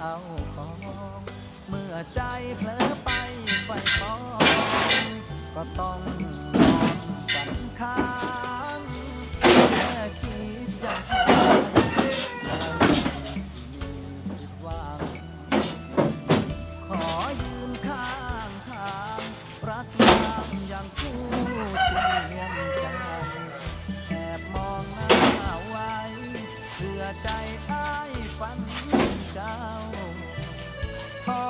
เอาของเมื่อใจเผลอไปไฟฟองก็ต้องนอนฝันค้างแค่คิดอย่างเธอแล้วยังสิทธิ์หวังขอยืนข้างทางรักนางอย่างคู่เทียมใจแอบมองหน้าไว้เพื่อใจอ้ายฝันเจ้าขอ